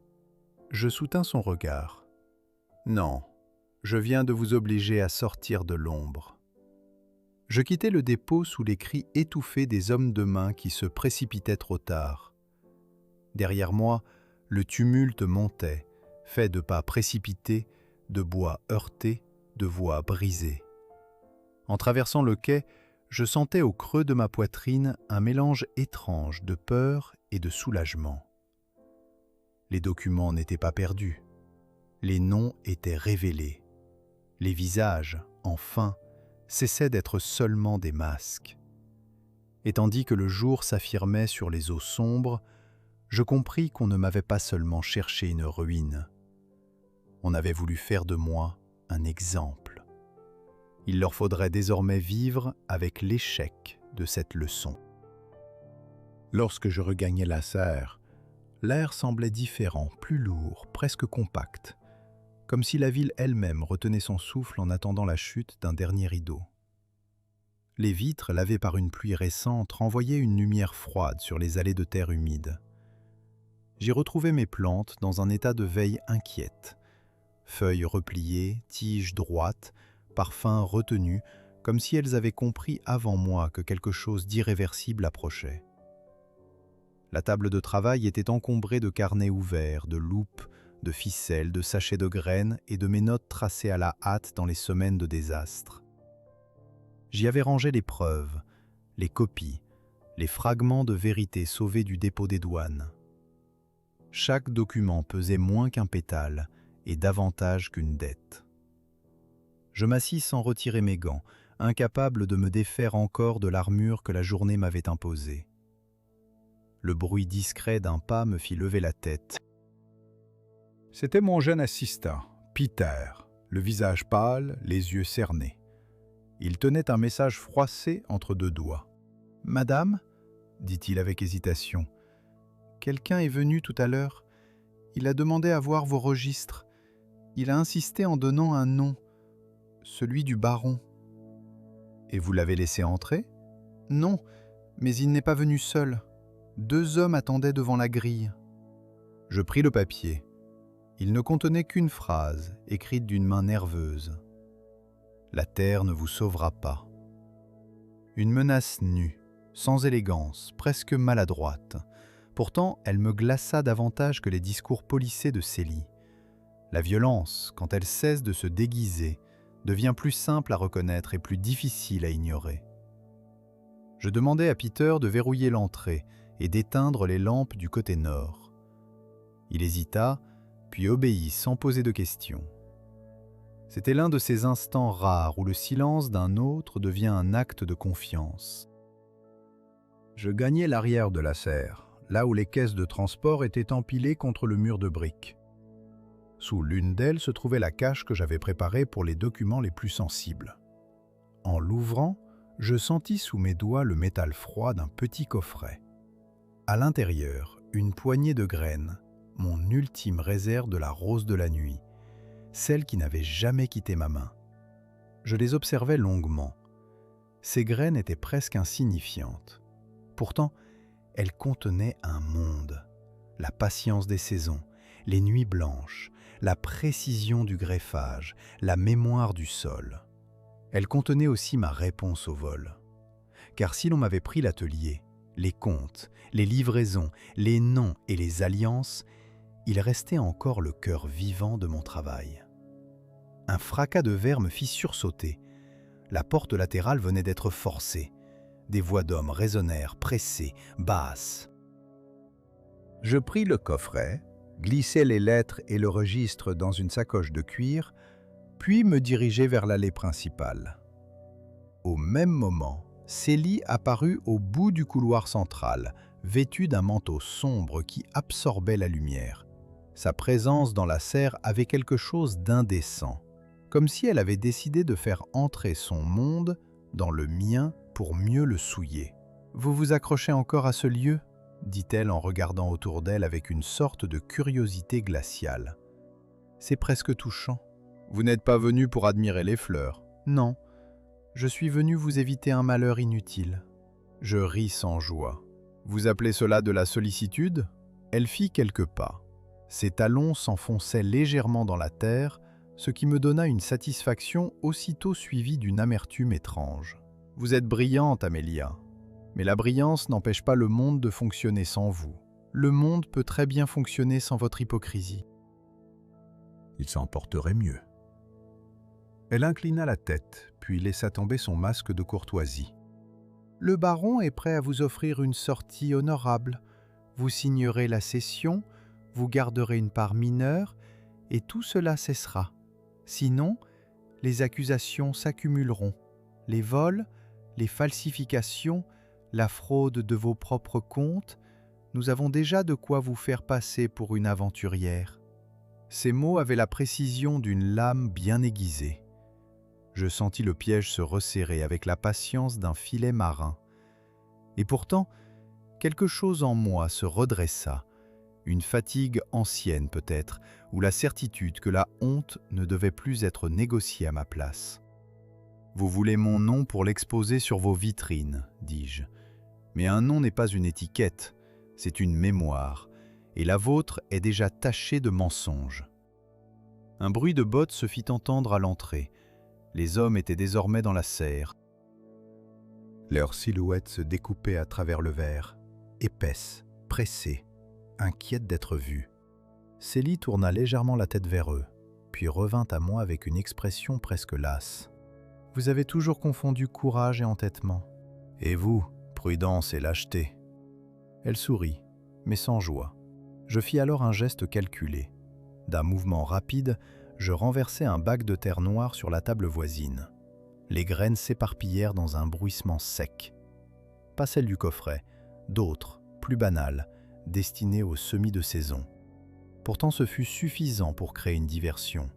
Je soutins son regard. « Non, je viens de vous obliger à sortir de l'ombre. » Je quittai le dépôt sous les cris étouffés des hommes de main qui se précipitaient trop tard. Derrière moi, le tumulte montait, fait de pas précipités, de bois heurtés, de voix brisées. En traversant le quai, je sentais au creux de ma poitrine un mélange étrange de peur et de soulagement. Les documents n'étaient pas perdus. Les noms étaient révélés. Les visages, enfin, cessaient d'être seulement des masques. Et tandis que le jour s'affirmait sur les eaux sombres, Je compris qu'on ne m'avait pas seulement cherché une ruine. On avait voulu faire de moi un exemple. Il leur faudrait désormais vivre avec l'échec de cette leçon. Lorsque je regagnais la serre, l'air semblait différent, plus lourd, presque compact, comme si la ville elle-même retenait son souffle en attendant la chute d'un dernier rideau. Les vitres, lavées par une pluie récente, renvoyaient une lumière froide sur les allées de terre humide. J'y retrouvais mes plantes dans un état de veille inquiète. Feuilles repliées, tiges droites, parfums retenus, comme si elles avaient compris avant moi que quelque chose d'irréversible approchait. La table de travail était encombrée de carnets ouverts, de loupes, de ficelles, de sachets de graines et de mes notes tracées à la hâte dans les semaines de désastre. J'y avais rangé les preuves, les copies, les fragments de vérité sauvés du dépôt des douanes. Chaque document pesait moins qu'un pétale et davantage qu'une dette. Je m'assis sans retirer mes gants, incapable de me défaire encore de l'armure que la journée m'avait imposée. Le bruit discret d'un pas me fit lever la tête.
C'était mon jeune assistant, Peter, le visage pâle, les yeux cernés. Il tenait un message froissé entre deux doigts.
« Madame » dit-il avec hésitation. « Quelqu'un est venu tout à l'heure. Il a demandé à voir vos registres. Il a insisté en donnant un nom, celui du baron. »«
Et vous l'avez laissé entrer ?»«
Non, mais il n'est pas venu seul. 2 hommes attendaient devant la grille. »
Je pris le papier. Il ne contenait qu'une phrase, écrite d'une main nerveuse. « La terre ne vous sauvera pas. » Une menace nue, sans élégance, presque maladroite. Pourtant, elle me glaça davantage que les discours polissés de Célie. La violence, quand elle cesse de se déguiser, devient plus simple à reconnaître et plus difficile à ignorer. Je demandai à Peter de verrouiller l'entrée et d'éteindre les lampes du côté nord. Il hésita, puis obéit sans poser de questions. C'était l'un de ces instants rares où le silence d'un autre devient un acte de confiance. Je gagnai l'arrière de la serre, là où les caisses de transport étaient empilées contre le mur de briques. Sous l'une d'elles se trouvait la cache que j'avais préparée pour les documents les plus sensibles. En l'ouvrant, je sentis sous mes doigts le métal froid d'un petit coffret. À l'intérieur, une poignée de graines, mon ultime réserve de la rose de la nuit, celle qui n'avait jamais quitté ma main. Je les observais longuement. Ces graines étaient presque insignifiantes. Pourtant, elles contenaient un monde, la patience des saisons, les nuits blanches, la précision du greffage, la mémoire du sol. Elles contenaient aussi ma réponse au vol. Car si l'on m'avait pris l'atelier, les comptes, les livraisons, les noms et les alliances, il restait encore le cœur vivant de mon travail. Un fracas de verre me fit sursauter. La porte latérale venait d'être forcée. Des voix d'hommes résonnèrent, pressées, basses. Je pris le coffret, glissai les lettres et le registre dans une sacoche de cuir, puis me dirigeai vers l'allée principale. Au même moment, Célie apparut au bout du couloir central, vêtue d'un manteau sombre qui absorbait la lumière. Sa présence dans la serre avait quelque chose d'indécent, comme si elle avait décidé de faire entrer son monde dans le mien pour mieux le souiller. « Vous vous accrochez encore à ce lieu ?» dit-elle en regardant autour d'elle avec une sorte de curiosité glaciale. « C'est presque touchant. »« Vous n'êtes pas venu pour admirer les fleurs ?»« Non, je suis venu vous éviter un malheur inutile. » Je ris sans joie. « Vous appelez cela de la sollicitude ?» Elle fit quelques pas. Ses talons s'enfonçaient légèrement dans la terre, ce qui me donna une satisfaction aussitôt suivie d'une amertume étrange. « Vous êtes brillante, Amélia. Mais la brillance n'empêche pas le monde de fonctionner sans vous. Le monde peut très bien fonctionner sans votre hypocrisie. » Il s'en porterait mieux. Elle inclina la tête, puis laissa tomber son masque de courtoisie. « Le baron est prêt à vous offrir une sortie honorable. Vous signerez la cession, vous garderez une part mineure, et tout cela cessera. Sinon, les accusations s'accumuleront. Les vols, les falsifications, la fraude de vos propres comptes,
nous avons déjà de quoi vous faire passer pour une aventurière. » Ces mots avaient la précision d'une lame bien aiguisée. Je sentis le piège se resserrer avec la patience d'un filet marin. Et pourtant, quelque chose en moi se redressa, une fatigue ancienne peut-être, ou la certitude que la honte ne devait plus être négociée à ma place. « Vous voulez mon nom pour l'exposer sur vos vitrines, dis-je. Mais un nom n'est pas une étiquette, c'est une mémoire, et la vôtre est déjà tachée de mensonges. » Un bruit de bottes se fit entendre à l'entrée. Les hommes étaient désormais dans la serre. Leurs silhouettes se découpaient à travers le verre, épaisses, pressées, inquiètes d'être vues. Célie tourna légèrement la tête vers eux, puis revint à moi avec une expression presque lasse. « Vous avez toujours confondu courage et entêtement. Et vous, prudence et lâcheté. » Elle sourit, mais sans joie. Je fis alors un geste calculé. D'un mouvement rapide, je renversai un bac de terre noire sur la table voisine. Les graines s'éparpillèrent dans un bruissement sec. Pas celles du coffret, d'autres, plus banales, destinées aux semis de saison. Pourtant ce fut suffisant pour créer une diversion.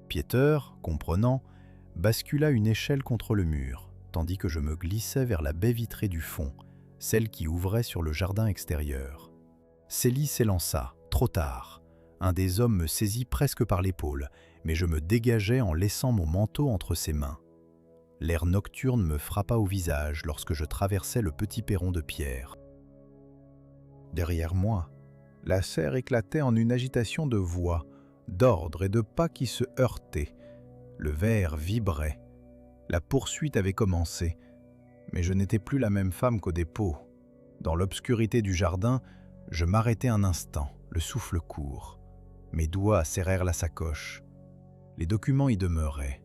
Pieter, comprenant, bascula une échelle contre le mur, tandis que je me glissais vers la baie vitrée du fond, celle qui ouvrait sur le jardin extérieur. Célie s'élança, trop tard. Un des hommes me saisit presque par l'épaule, mais je me dégageai en laissant mon manteau entre ses mains. L'air nocturne me frappa au visage lorsque je traversais le petit perron de pierre. Derrière moi, la serre éclatait en une agitation de voix, d'ordre et de pas qui se heurtaient. Le verre vibrait. La poursuite avait commencé, mais je n'étais plus la même femme qu'au dépôt. Dans l'obscurité du jardin, je m'arrêtai un instant, le souffle court. Mes doigts serrèrent la sacoche. Les documents y demeuraient,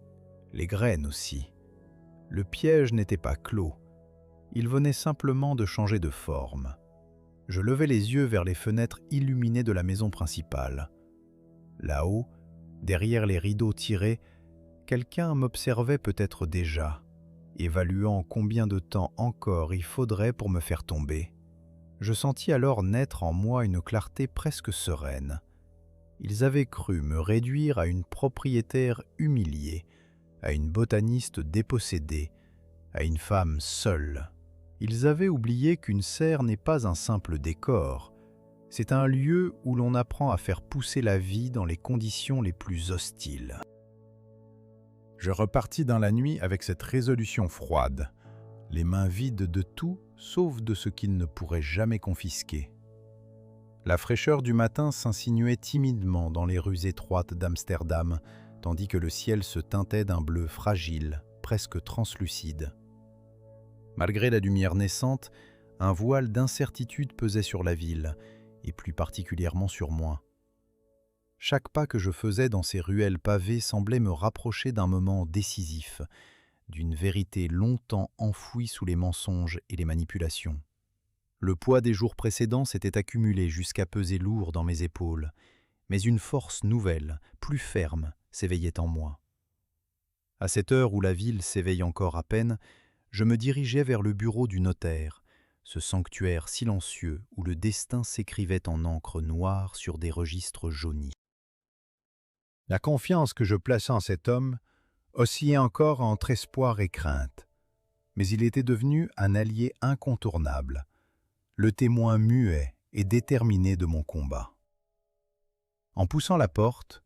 les graines aussi. Le piège n'était pas clos. Il venait simplement de changer de forme. Je levai les yeux vers les fenêtres illuminées de la maison principale. Là-haut, derrière les rideaux tirés, quelqu'un m'observait peut-être déjà, évaluant combien de temps encore il faudrait pour me faire tomber. Je sentis alors naître en moi une clarté presque sereine. Ils avaient cru me réduire à une propriétaire humiliée, à une botaniste dépossédée, à une femme seule. Ils avaient oublié qu'une serre n'est pas un simple décor. C'est un lieu où l'on apprend à faire pousser la vie dans les conditions les plus hostiles. Je repartis dans la nuit avec cette résolution froide, les mains vides de tout sauf de ce qu'ils ne pourraient jamais confisquer. La fraîcheur du matin s'insinuait timidement dans les rues étroites d'Amsterdam, tandis que le ciel se teintait d'un bleu fragile, presque translucide. Malgré la lumière naissante, un voile d'incertitude pesait sur la ville, et plus particulièrement sur moi. Chaque pas que je faisais dans ces ruelles pavées semblait me rapprocher d'un moment décisif, d'une vérité longtemps enfouie sous les mensonges et les manipulations. Le poids des jours précédents s'était accumulé jusqu'à peser lourd dans mes épaules, mais une force nouvelle, plus ferme, s'éveillait en moi. À cette heure où la ville s'éveille encore à peine, je me dirigeais vers le bureau du notaire, ce sanctuaire silencieux où le destin s'écrivait en encre noire sur des registres jaunis. La confiance que je plaçais en cet homme oscillait encore entre espoir et crainte, mais il était devenu un allié incontournable, le témoin muet et déterminé de mon combat. En poussant la porte,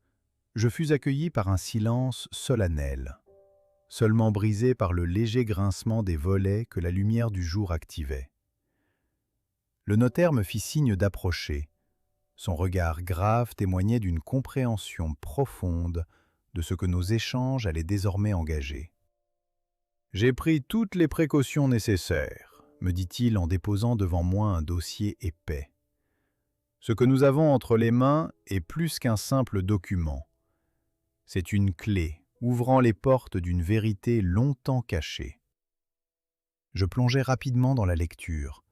je fus accueilli par un silence solennel, seulement brisé par le léger grincement des volets que la lumière du jour activait. Le notaire me fit signe d'approcher. Son regard grave témoignait d'une compréhension profonde de ce que nos échanges allaient désormais engager. « J'ai pris toutes les précautions nécessaires », me dit-il en déposant devant moi un dossier épais. « Ce que nous avons entre les mains est plus qu'un simple document. C'est une clé ouvrant les portes d'une vérité longtemps cachée. » Je plongeai rapidement dans la lecture,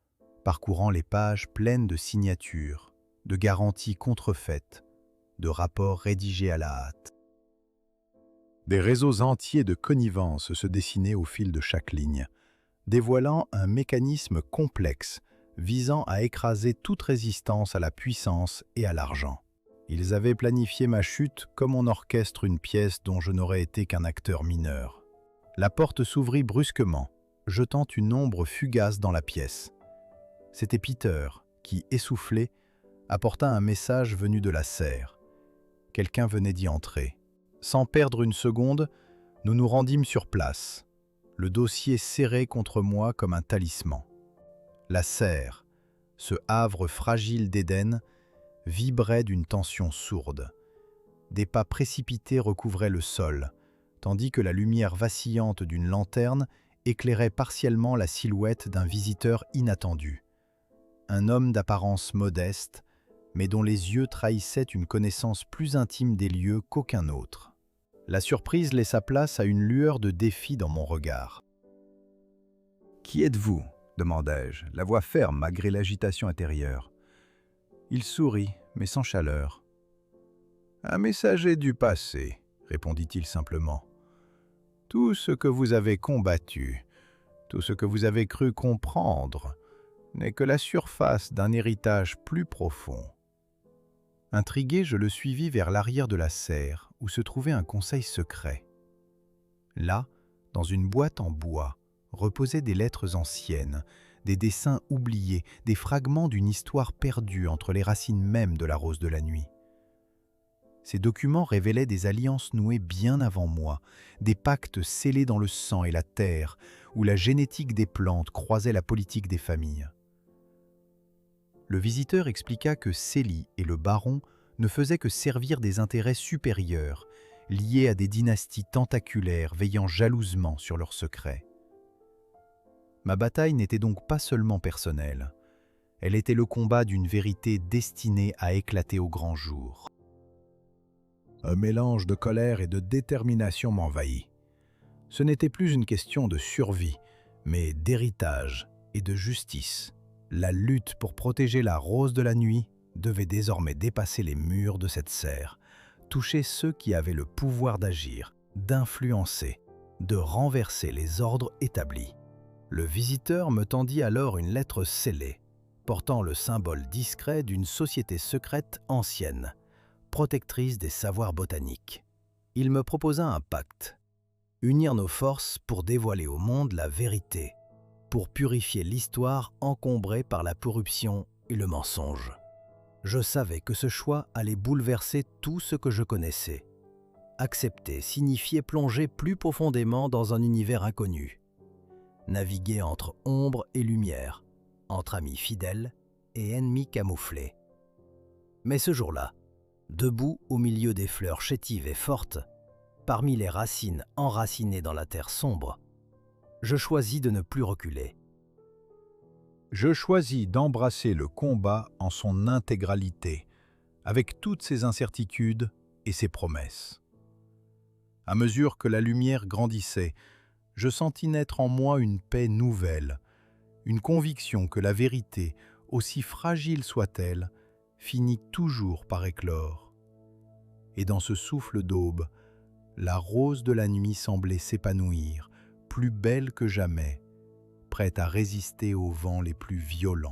parcourant les pages pleines de signatures, de garanties contrefaites, de rapports rédigés à la hâte. Des réseaux entiers de connivence se dessinaient au fil de chaque ligne, dévoilant un mécanisme complexe visant à écraser toute résistance à la puissance et à l'argent. Ils avaient planifié ma chute comme on orchestre une pièce dont je n'aurais été qu'un acteur mineur. La porte s'ouvrit brusquement, jetant une ombre fugace dans la pièce. C'était Peter qui, essoufflé, apporta un message venu de la serre. Quelqu'un venait d'y entrer. Sans perdre une seconde, nous nous rendîmes sur place, le dossier serré contre moi comme un talisman. La serre, ce havre fragile d'Éden, vibrait d'une tension sourde. Des pas précipités recouvraient le sol, tandis que la lumière vacillante d'une lanterne éclairait partiellement la silhouette d'un visiteur inattendu. Un homme d'apparence modeste, mais dont les yeux trahissaient une connaissance plus intime des lieux qu'aucun autre. La surprise laissa place à une lueur de défi dans mon regard. « Qui êtes-vous » demandai-je, la voix ferme malgré l'agitation intérieure. Il sourit, mais sans chaleur. « Un messager du passé » répondit-il simplement. « Tout ce que vous avez combattu, tout ce que vous avez cru comprendre, n'est que la surface d'un héritage plus profond. » Intrigué, je le suivis vers l'arrière de la serre, où se trouvait un conseil secret. Là, dans une boîte en bois, reposaient des lettres anciennes, des dessins oubliés, des fragments d'une histoire perdue entre les racines mêmes de la rose de la nuit. Ces documents révélaient des alliances nouées bien avant moi, des pactes scellés dans le sang et la terre, où la génétique des plantes croisait la politique des familles. Le visiteur expliqua que Célie et le baron ne faisaient que servir des intérêts supérieurs, liés à des dynasties tentaculaires veillant jalousement sur leurs secrets. Ma bataille n'était donc pas seulement personnelle, elle était le combat d'une vérité destinée à éclater au grand jour. Un mélange de colère et de détermination m'envahit. Ce n'était plus une question de survie, mais d'héritage et de justice. La lutte pour protéger la rose de la nuit devait désormais dépasser les murs de cette serre, toucher ceux qui avaient le pouvoir d'agir, d'influencer, de renverser les ordres établis. Le visiteur me tendit alors une lettre scellée, portant le symbole discret d'une société secrète ancienne, protectrice des savoirs botaniques. Il me proposa un pacte, unir nos forces pour dévoiler au monde la vérité, pour purifier l'histoire encombrée par la corruption et le mensonge. Je savais que ce choix allait bouleverser tout ce que je connaissais. Accepter signifiait plonger plus profondément dans un univers inconnu. Naviguer entre ombre et lumière, entre amis fidèles et ennemis camouflés. Mais ce jour-là, debout au milieu des fleurs chétives et fortes, parmi les racines enracinées dans la terre sombre, je choisis de ne plus reculer.
Je choisis d'embrasser le combat en son intégralité, avec toutes ses incertitudes et ses promesses. À mesure que la lumière grandissait, je sentis naître en moi une paix nouvelle, une conviction que la vérité, aussi fragile soit-elle, finit toujours par éclore. Et dans ce souffle d'aube, la rose de la nuit semblait s'épanouir, plus belle que jamais, prête à résister aux vents les plus violents.